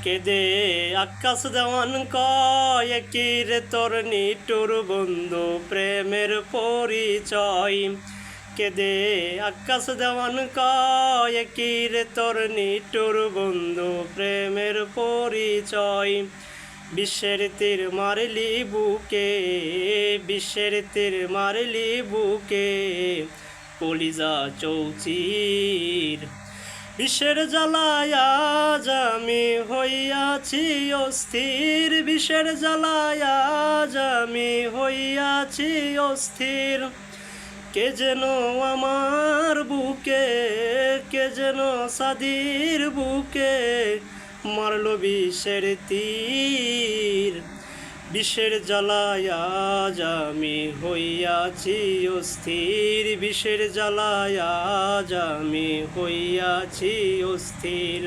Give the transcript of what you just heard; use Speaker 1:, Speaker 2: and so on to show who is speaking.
Speaker 1: কেদে আকাশ দেওয়ান কয় কি রে তোর নিটুর বন্ধু প্রেমের পরিচয়। কেদে আকাশ দেওয়ান কয় কি রে তোর নিটুর বন্ধু প্রেমের পরিচয়। বিশ্বের তীর মারলি বুকে, বিশ্বের তীর মারলি বুকে, কলিজা চৌচির। বিষের জ্বালায় আজ আমি হইয়াছি অস্থির, বিষের জ্বালায় আজ আমি হইয়াছি অস্থির। কে যেন আমার বুকে, কে যেন সাদির বুকে মারল বিষের তীর। বিষের জ্বালায় আজ আমি হইয়াছি অস্থির, বিষের জ্বালায় আজ আমি হইয়াছি অস্থির।